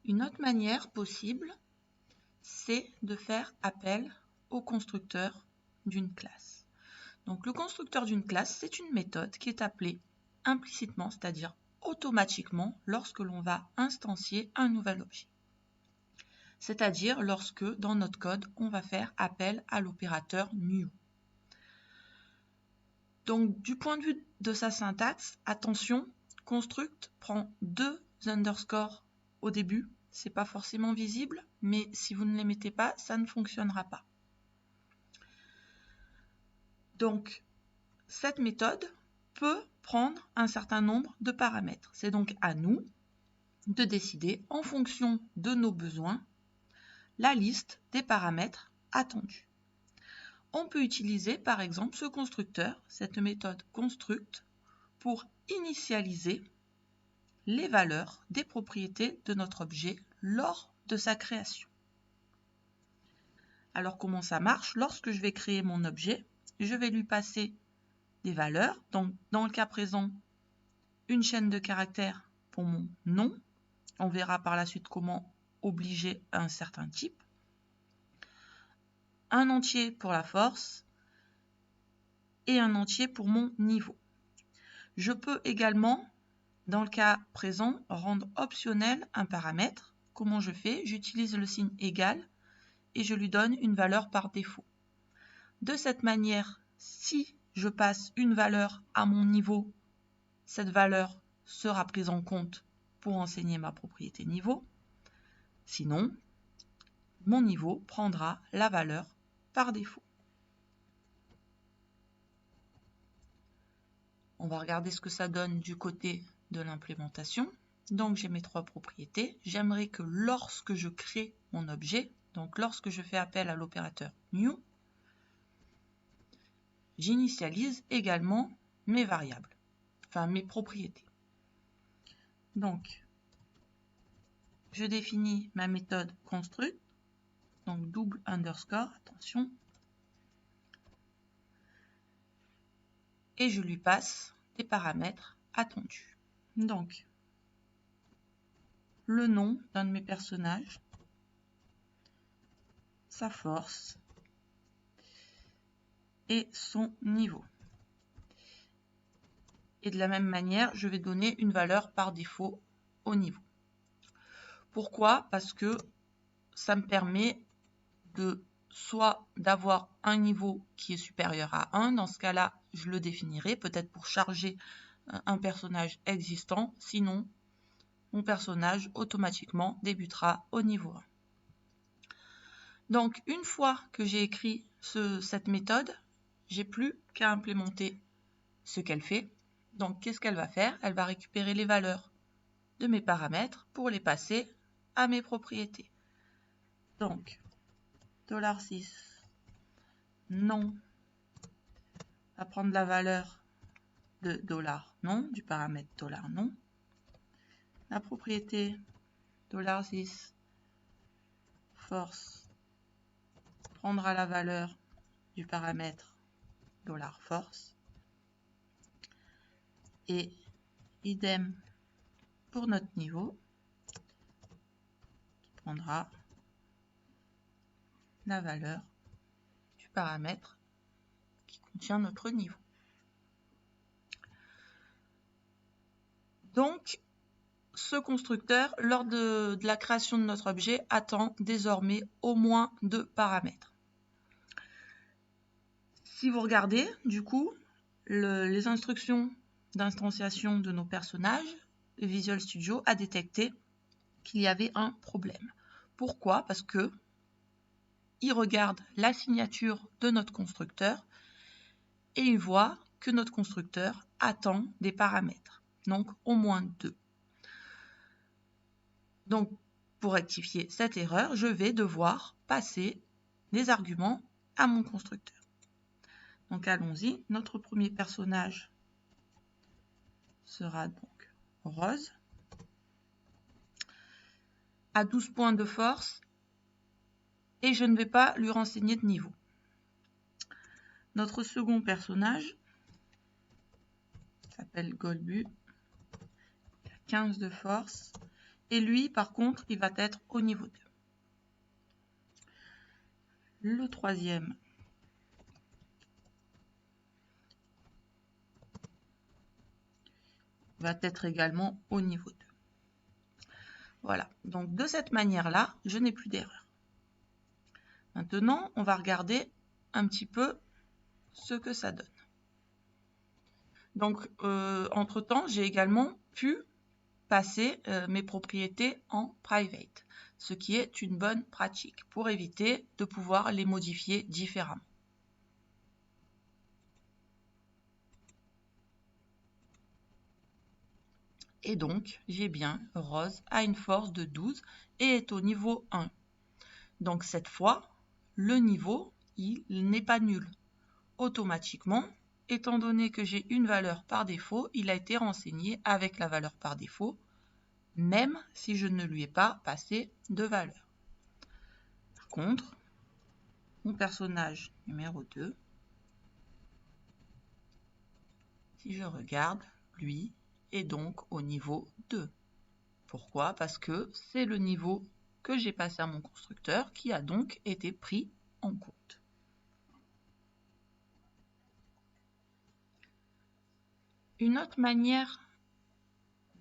Une autre manière possible, c'est de faire appel au constructeur d'une classe. Donc le constructeur d'une classe, c'est une méthode qui est appelée implicitement, c'est-à-dire automatiquement, lorsque l'on va instancier un nouvel objet. C'est-à-dire lorsque, dans notre code, on va faire appel à l'opérateur new. Donc du point de vue de sa syntaxe, attention, construct prend 2 underscores au début. C'est pas forcément visible, mais si vous ne les mettez pas, ça ne fonctionnera pas. Donc, cette méthode peut prendre un certain nombre de paramètres. C'est donc à nous de décider, en fonction de nos besoins, la liste des paramètres attendus. On peut utiliser par exemple ce constructeur, cette méthode construct, pour initialiser les valeurs des propriétés de notre objet lors de sa création. Alors comment ça marche? Lorsque je vais créer mon objet, je vais lui passer des valeurs. Donc dans le cas présent, une chaîne de caractères pour mon nom. On verra par la suite comment obliger un certain type. Un entier pour la force et un entier pour mon niveau. Je peux également, dans le cas présent, rendre optionnel un paramètre. Comment je fais? J'utilise le signe égal et je lui donne une valeur par défaut. De cette manière, si je passe une valeur à mon niveau, cette valeur sera prise en compte pour enseigner ma propriété niveau. Sinon, mon niveau prendra la valeur par défaut. On va regarder ce que ça donne du côté de l'implémentation. Donc j'ai mes 3 propriétés. J'aimerais que lorsque je crée mon objet, donc lorsque je fais appel à l'opérateur new, j'initialise également mes variables, enfin mes propriétés. Donc je définis ma méthode construct, donc double underscore, attention, et je lui passe des paramètres attendus. Donc le nom d'un de mes personnages, sa force et son niveau. Et de la même manière, je vais donner une valeur par défaut au niveau. Pourquoi? Parce que ça me permet de soit d'avoir un niveau qui est supérieur à 1, dans ce cas-là, je le définirai, peut-être pour charger un personnage existant, sinon mon personnage automatiquement débutera au niveau 1. Donc une fois que j'ai écrit cette méthode, j'ai plus qu'à implémenter ce qu'elle fait. Donc qu'est-ce qu'elle va faire? Elle va récupérer les valeurs de mes paramètres pour les passer à mes propriétés. Donc $6 non va prendre la valeur de $non, du paramètre $non. La propriété $6 force prendra la valeur du paramètre $force. Et idem pour notre niveau, qui prendra la valeur du paramètre qui contient notre niveau. Donc, ce constructeur, lors de la création de notre objet, attend désormais au moins 2 paramètres. Si vous regardez, du coup, les instructions d'instanciation de nos personnages, Visual Studio a détecté qu'il y avait un problème. Pourquoi? Parce que il regarde la signature de notre constructeur et il voit que notre constructeur attend des paramètres, donc au moins 2. Donc, pour rectifier cette erreur, je vais devoir passer des arguments à mon constructeur. Donc, allons-y. Notre premier personnage sera donc Rose, à 12 points de force, et je ne vais pas lui renseigner de niveau. Notre second personnage s'appelle Golbu, il a 15 de force, Et lui, par contre, il va être au niveau 2. Le troisième va être également au niveau 2. Voilà, donc de cette manière-là, je n'ai plus d'erreur. Maintenant, on va regarder un petit peu ce que ça donne. Donc, entre-temps, j'ai également pu passer mes propriétés en private, ce qui est une bonne pratique pour éviter de pouvoir les modifier différemment. Et donc, j'ai bien Rose a une force de 12 et est au niveau 1. Donc cette fois, le niveau, il n'est pas nul. Automatiquement, étant donné que j'ai une valeur par défaut, il a été renseigné avec la valeur par défaut, même si je ne lui ai pas passé de valeur. Par contre, mon personnage numéro 2, si je regarde, lui est donc au niveau 2. Pourquoi? Parce que c'est le niveau que j'ai passé à mon constructeur qui a donc été pris en compte. Une autre manière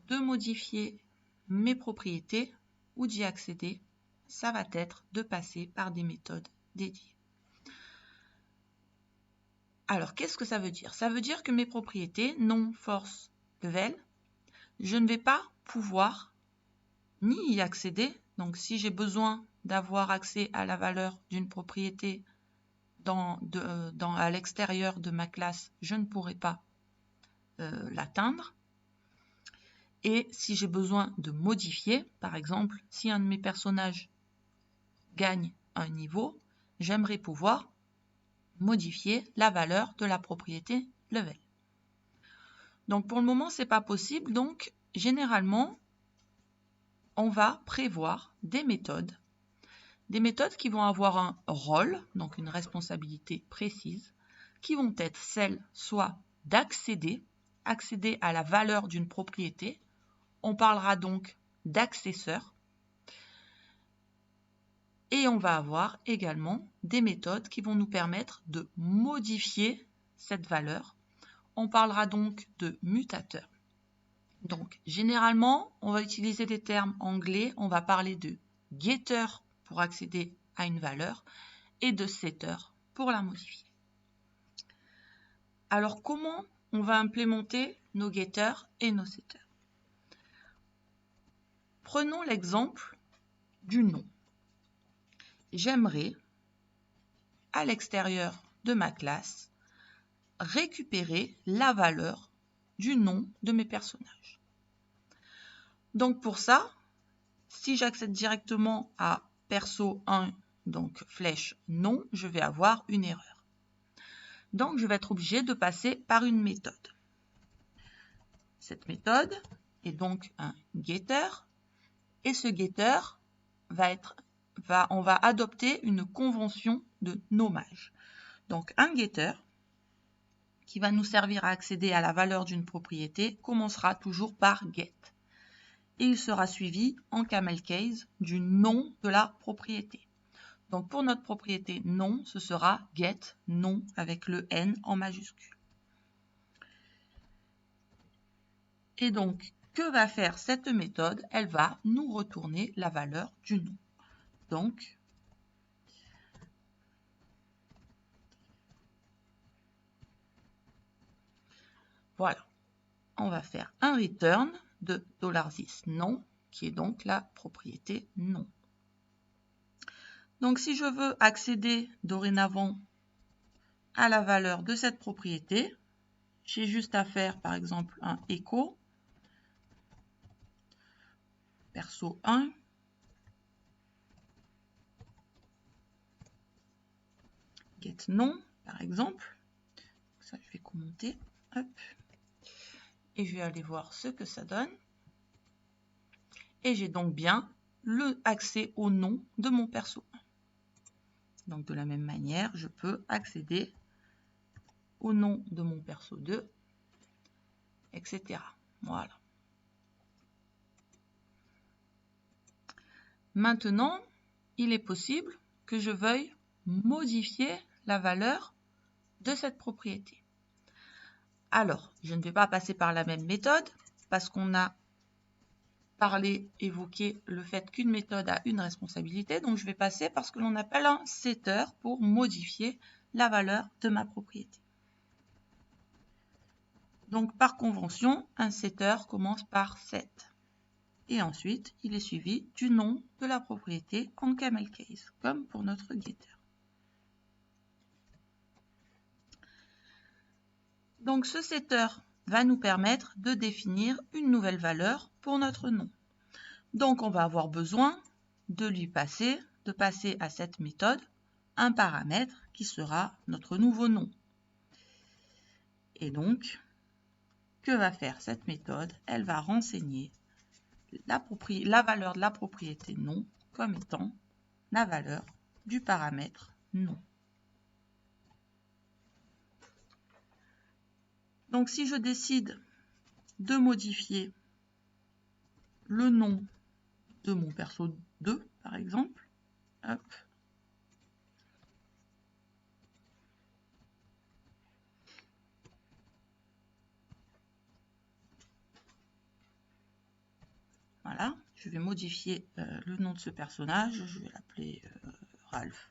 de modifier mes propriétés ou d'y accéder, ça va être de passer par des méthodes dédiées. Alors, qu'est-ce que ça veut dire? Ça veut dire que mes propriétés, nom, force, level, je ne vais pas pouvoir ni y accéder. Donc, si j'ai besoin d'avoir accès à la valeur d'une propriété à l'extérieur de ma classe, je ne pourrai pas l'atteindre. Et si j'ai besoin de modifier, par exemple, si un de mes personnages gagne un niveau, j'aimerais pouvoir modifier la valeur de la propriété level. Donc pour le moment, ce n'est pas possible. Donc généralement, on va prévoir des méthodes qui vont avoir un rôle, donc une responsabilité précise, qui vont être celles soit d'accéder à la valeur d'une propriété. On parlera donc d'accesseur. Et on va avoir également des méthodes qui vont nous permettre de modifier cette valeur. On parlera donc de mutateur. Donc, généralement, on va utiliser des termes anglais. On va parler de getter pour accéder à une valeur et de setter pour la modifier. Alors, comment on va implémenter nos getters et nos setters? Prenons l'exemple du nom. J'aimerais, à l'extérieur de ma classe, récupérer la valeur du nom de mes personnages. Donc pour ça, si j'accède directement à perso 1, donc flèche nom, je vais avoir une erreur. Donc je vais être obligé de passer par une méthode. Cette méthode est donc un getter et ce getter on va adopter une convention de nommage. Donc un getter qui va nous servir à accéder à la valeur d'une propriété commencera toujours par get. Et il sera suivi en camel case du nom de la propriété. Donc pour notre propriété nom, ce sera get nom avec le n en majuscule. Et donc, que va faire cette méthode? Elle va nous retourner la valeur du nom. Donc, voilà. On va faire un return de $this nom, qui est donc la propriété nom. Donc, si je veux accéder dorénavant à la valeur de cette propriété, j'ai juste à faire, par exemple, un echo perso 1 get nom, par exemple. Ça, je vais commenter. Hop. Et je vais aller voir ce que ça donne. Et j'ai donc bien le accès au nom de mon perso 1. Donc, de la même manière, je peux accéder au nom de mon perso 2, etc. Voilà. Maintenant, il est possible que je veuille modifier la valeur de cette propriété. Alors, je ne vais pas passer par la même méthode parce qu'on a évoqué le fait qu'une méthode a une responsabilité. Donc, je vais passer par ce que l'on appelle un setter pour modifier la valeur de ma propriété. Donc, par convention, un setter commence par set. Et ensuite, il est suivi du nom de la propriété en camel case, comme pour notre getter. Donc, ce setter va nous permettre de définir une nouvelle valeur pour notre nom. Donc, on va avoir besoin de passer à cette méthode un paramètre qui sera notre nouveau nom. Et donc, que va faire cette méthode? Elle va renseigner la valeur de la propriété nom comme étant la valeur du paramètre nom. Donc, si je décide de modifier le nom de mon perso 2, par exemple, hop, voilà, je vais modifier le nom de ce personnage, je vais l'appeler Ralph.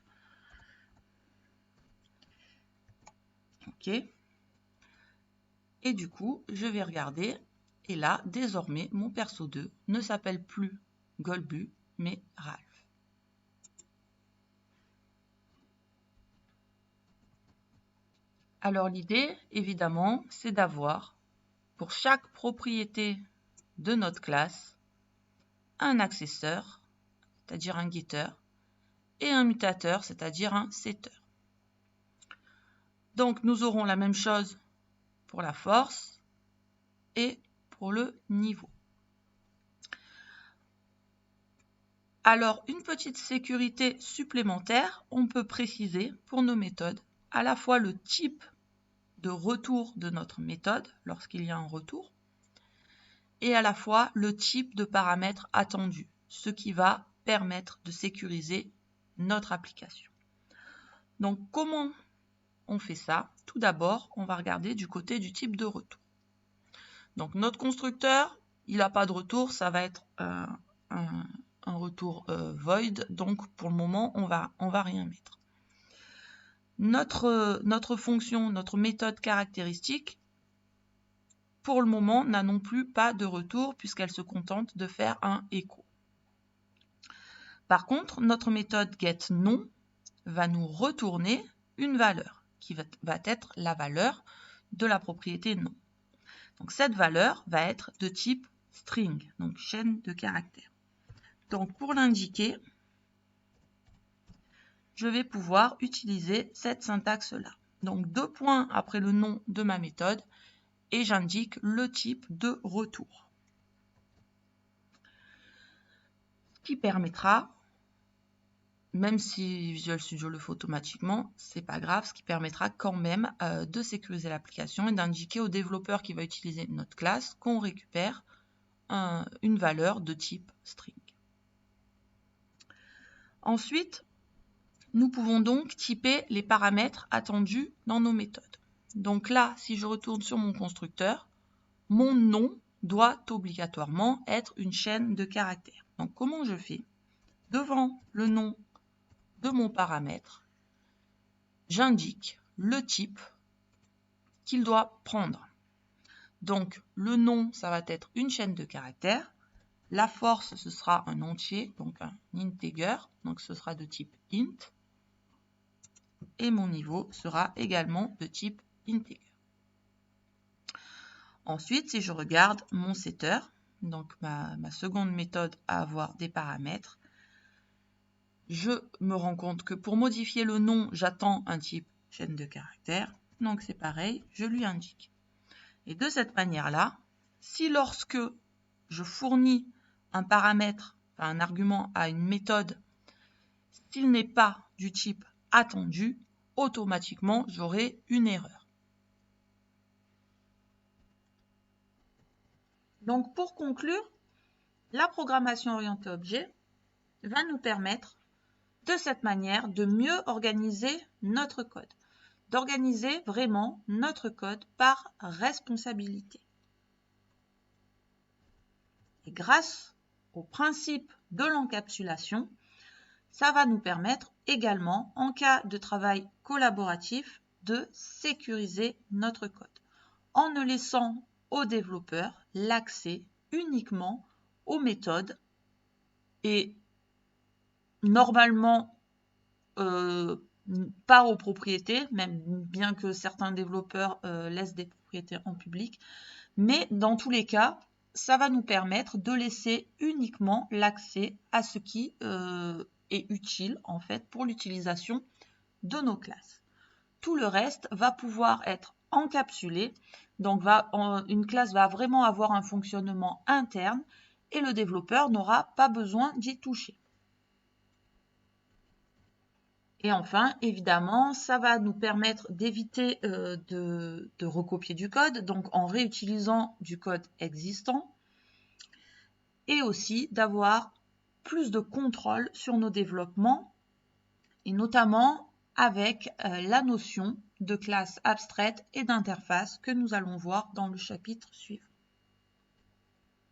OK. Et du coup, je vais regarder, et là, désormais, mon perso 2 ne s'appelle plus Golbu, mais Ralph. Alors l'idée, évidemment, c'est d'avoir, pour chaque propriété de notre classe, un accesseur, c'est-à-dire un getter, et un mutateur, c'est-à-dire un setter. Donc, nous aurons la même chose pour la force et pour le niveau. Alors, une petite sécurité supplémentaire, on peut préciser pour nos méthodes à la fois le type de retour de notre méthode lorsqu'il y a un retour et à la fois le type de paramètre attendu, ce qui va permettre de sécuriser notre application. Donc, comment on fait ça? Tout d'abord, on va regarder du côté du type de retour. Donc, notre constructeur, il n'a pas de retour, ça va être un retour void, donc pour le moment, on va rien mettre. Notre fonction, notre méthode caractéristique, pour le moment, n'a non plus pas de retour puisqu'elle se contente de faire un écho. Par contre, notre méthode getNom va nous retourner une valeur qui va être la valeur de la propriété nom. Donc cette valeur va être de type string, donc chaîne de caractères. Donc pour l'indiquer, je vais pouvoir utiliser cette syntaxe-là. Donc 2 points après le nom de ma méthode et j'indique le type de retour. Ce qui permettra, même si Visual Studio le fait automatiquement, c'est pas grave, ce qui permettra quand même de sécuriser l'application et d'indiquer au développeur qui va utiliser notre classe qu'on récupère une valeur de type string. Ensuite, nous pouvons donc typer les paramètres attendus dans nos méthodes. Donc là, si je retourne sur mon constructeur, mon nom doit obligatoirement être une chaîne de caractères. Donc comment je fais? Devant le nom de mon paramètre, j'indique le type qu'il doit prendre. Donc le nom, ça va être une chaîne de caractères. La force, ce sera un entier, donc un integer, donc ce sera de type int. Et mon niveau sera également de type integer. Ensuite, si je regarde mon setter, donc ma seconde méthode à avoir des paramètres, je me rends compte que pour modifier le nom, j'attends un type chaîne de caractères. Donc c'est pareil, je lui indique. Et de cette manière-là, si lorsque je fournis un paramètre, enfin un argument à une méthode, s'il n'est pas du type attendu, automatiquement j'aurai une erreur. Donc pour conclure, la programmation orientée objet va nous permettre de cette manière de mieux organiser notre code, d'organiser vraiment notre code par responsabilité. Et grâce au principe de l'encapsulation, ça va nous permettre également, en cas de travail collaboratif, de sécuriser notre code, en ne laissant aux développeurs l'accès uniquement aux méthodes et normalement pas aux propriétés, même bien que certains développeurs laissent des propriétés en public, mais dans tous les cas, ça va nous permettre de laisser uniquement l'accès à ce qui est utile en fait pour l'utilisation de nos classes. Tout le reste va pouvoir être encapsulé, donc une classe va vraiment avoir un fonctionnement interne et le développeur n'aura pas besoin d'y toucher. Et enfin, évidemment, ça va nous permettre d'éviter de recopier du code, donc en réutilisant du code existant, et aussi d'avoir plus de contrôle sur nos développements, et notamment avec la notion de classe abstraite et d'interface que nous allons voir dans le chapitre suivant.